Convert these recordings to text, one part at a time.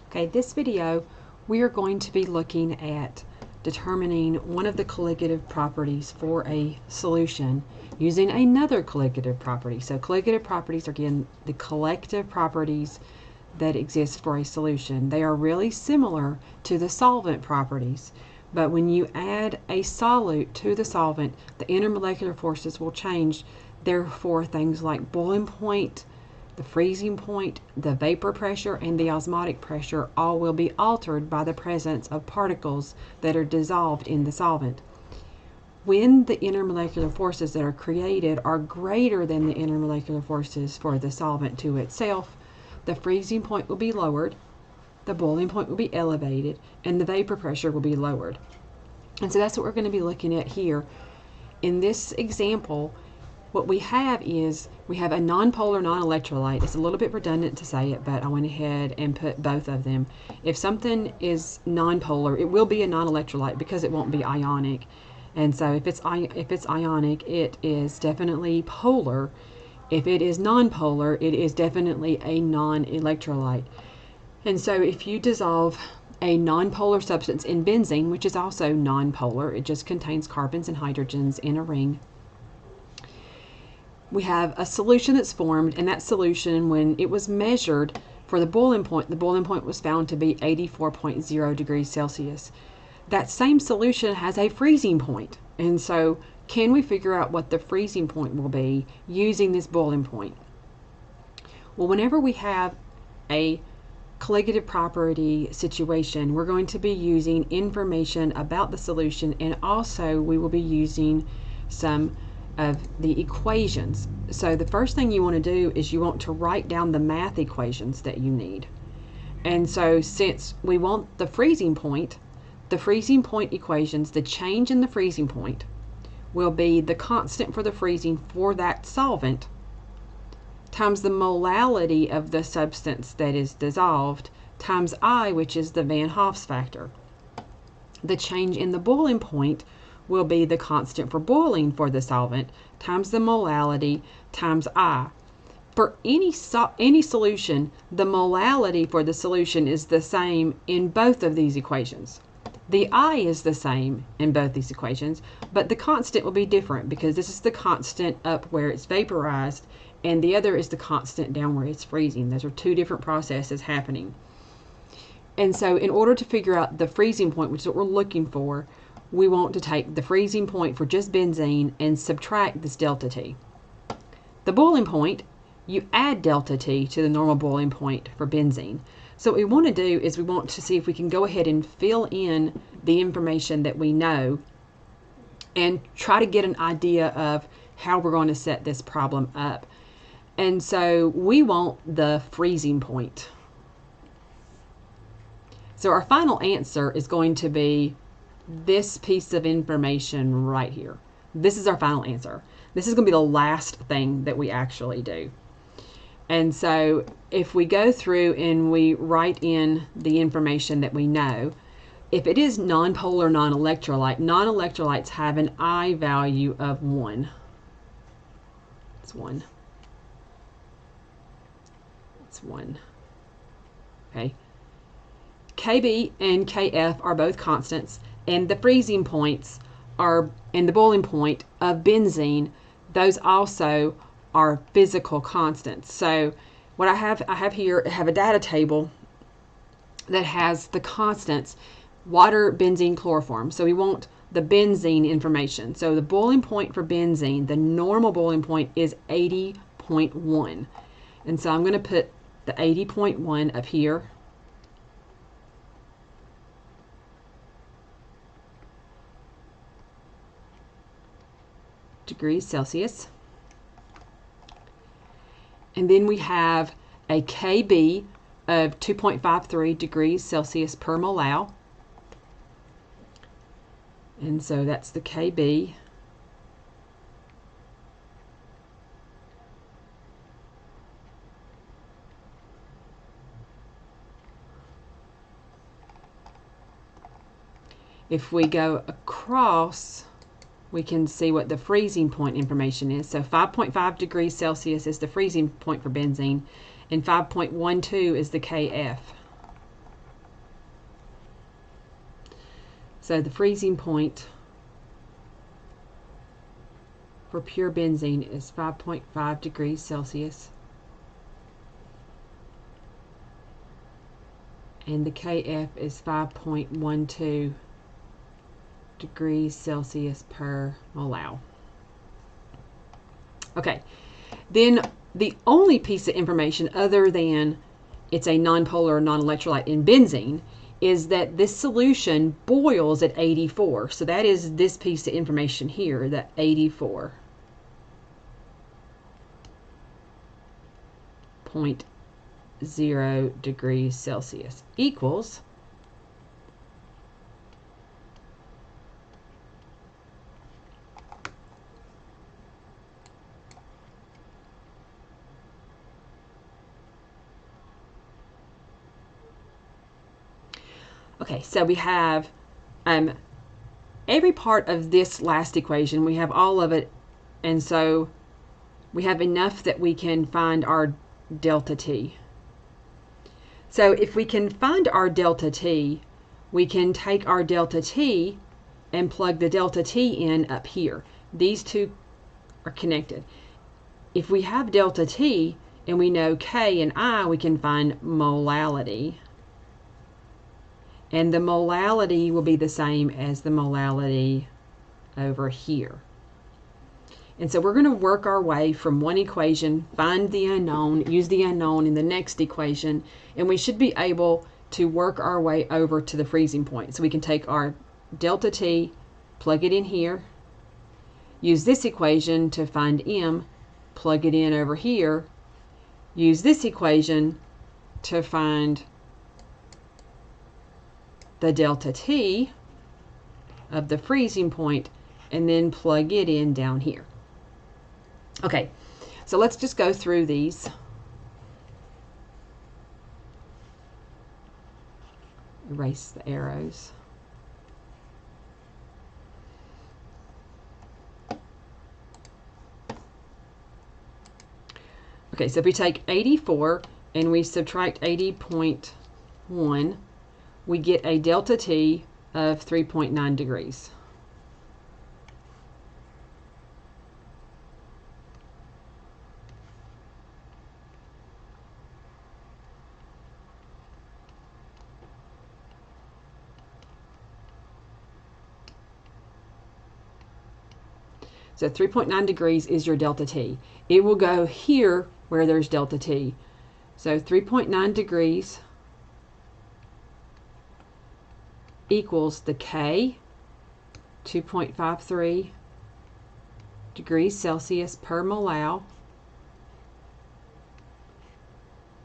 Okay, this video we are going to be looking at determining one of the colligative properties for a solution using another colligative property. So colligative properties are, again, the collective properties that exist for a solution. They are really similar to the solvent properties, but when you add a solute to the solvent, the intermolecular forces will change. Therefore, things like boiling point, the freezing point, the vapor pressure, and the osmotic pressure all will be altered by the presence of particles that are dissolved in the solvent. When the intermolecular forces that are created are greater than the intermolecular forces for the solvent to itself, the freezing point will be lowered, the boiling point will be elevated, and the vapor pressure will be lowered. And so that's what we're going to be looking at here. In this example, what we have is we have a nonpolar non-electrolyte. It's a little bit redundant to say it, but I went ahead and put both of them. If something is nonpolar, it will be a non-electrolyte because it won't be ionic. And so if it's ionic, it is definitely polar. If it is nonpolar, it is definitely a non-electrolyte. And so if you dissolve a nonpolar substance in benzene, which is also nonpolar, it just contains carbons and hydrogens in a ring, we have a solution that's formed, and that solution, when it was measured for the boiling point was found to be 84.0 degrees Celsius. That same solution has a freezing point, and so can we figure out what the freezing point will be using this boiling point? Well, whenever we have a colligative property situation, we're going to be using information about the solution, and also we will be using some of the equations. So the first thing you want to do is you want to write down the math equations that you need. And so since we want the freezing point equations, the change in the freezing point will be the constant for the freezing for that solvent times the molality of the substance that is dissolved times I, which is the Van Hoff's factor. The change in the boiling point will be the constant for boiling for the solvent times the molality times I. For any solution, the molality for the solution is the same in both of these equations. The I is the same in both these equations, but the constant will be different because this is the constant up where it's vaporized and the other is the constant down where it's freezing. Those are two different processes happening. And so in order to figure out the freezing point, which is what we're looking for, we want to take the freezing point for just benzene and subtract this delta T. The boiling point, you add delta T to the normal boiling point for benzene. So what we want to do is we want to see if we can go ahead and fill in the information that we know and try to get an idea of how we're going to set this problem up. And so we want the freezing point. So our final answer is going to be this piece of information right here. This is our final answer. This is going to be the last thing that we actually do. And so if we go through and we write in the information that we know, if it is nonpolar non-electrolyte, non-electrolytes have an I value of 1. It's 1. It's 1. Okay. Kb and Kf are both constants, and the freezing points are, and the boiling point of benzene, those also are physical constants. So what I have here, I have a data table that has the constants, water, benzene, chloroform. So we want the benzene information. So the boiling point for benzene, the normal boiling point is 80.1. And so I'm going to put the 80.1 up here. Degrees Celsius. And then we have a Kb of 2.53 degrees Celsius per molal. And so that's the Kb. If we go across, we can see what the freezing point information is. So 5.5 degrees Celsius is the freezing point for benzene, and 5.12 is the Kf. So the freezing point for pure benzene is 5.5 degrees Celsius. And the KF is 5.12 degrees Celsius per mole. Okay, then the only piece of information other than it's a nonpolar non-electrolyte in benzene is that this solution boils at 84. So that is this piece of information here, that 84.0 degrees Celsius equals okay, so we have every part of this last equation, we have all of it, and so we have enough that we can find our delta T. So if we can find our delta T, we can take our delta T and plug the delta T in up here. These two are connected. If we have delta T and we know K and I, we can find molality. And the molality will be the same as the molality over here. And so we're going to work our way from one equation, find the unknown, use the unknown in the next equation, and we should be able to work our way over to the freezing point. So we can take our delta T, plug it in here, use this equation to find M, plug it in over here, use this equation to find the delta T of the freezing point, and then plug it in down here. Okay, so let's just go through these. Erase the arrows. Okay, so if we take 84 and we subtract 80.1, we get a delta T of 3.9 degrees. So 3.9 degrees is your delta T. It will go here where there's delta T. So 3.9 degrees equals the K, 2.53 degrees Celsius per mole,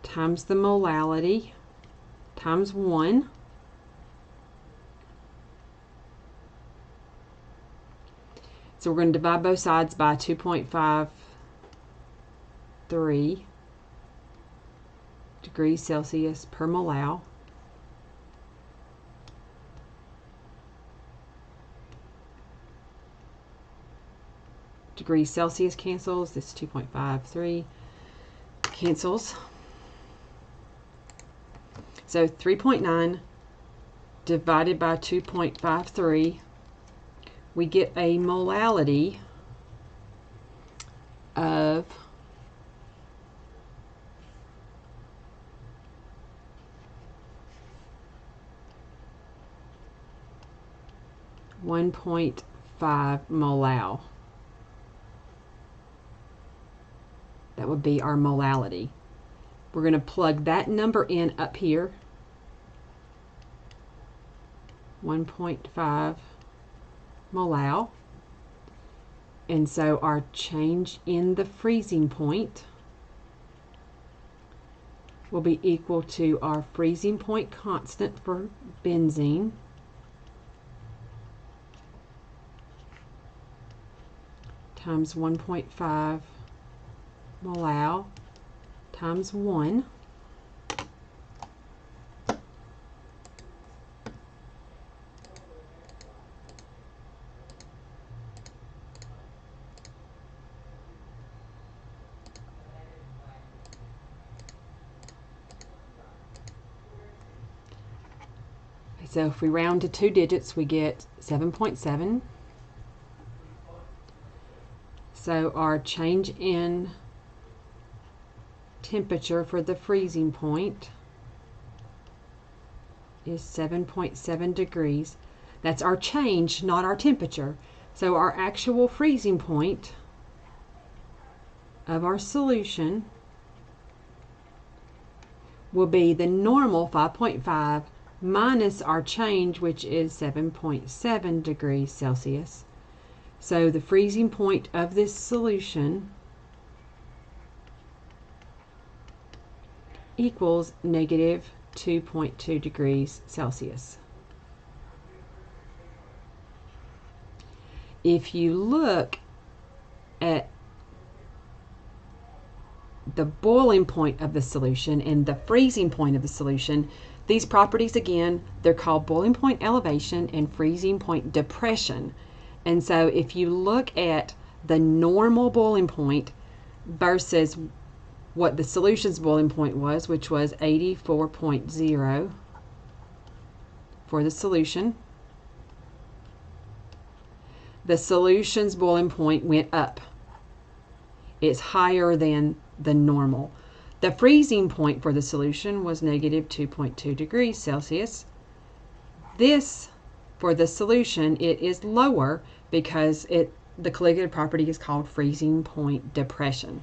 times the molality, times 1. So we're going to divide both sides by 2.53 degrees Celsius per mole. Degrees Celsius cancels. This 2.53 cancels. So 3.9 divided by 2.53, we get a molality of 1.5 molal. That would be our molality. We're going to plug that number in up here. 1.5 molal. And so our change in the freezing point will be equal to our freezing point constant for benzene times 1.5 molal times 1. So if we round to 2 digits, we get 7.7. So our change in temperature for the freezing point is 7.7 degrees. That's our change, not our temperature. So our actual freezing point of our solution will be the normal 5.5 minus our change, which is 7.7 degrees Celsius. So the freezing point of this solution equals negative 2.2 degrees Celsius. If you look at the boiling point of the solution and the freezing point of the solution, these properties, again, they're called boiling point elevation and freezing point depression. And so if you look at the normal boiling point versus what the solution's boiling point was, which was 84.0 for the solution, the solution's boiling point went up. It's higher than the normal. The freezing point for the solution was negative 2.2 degrees Celsius. This, for the solution, it is lower because the colligative property is called freezing point depression.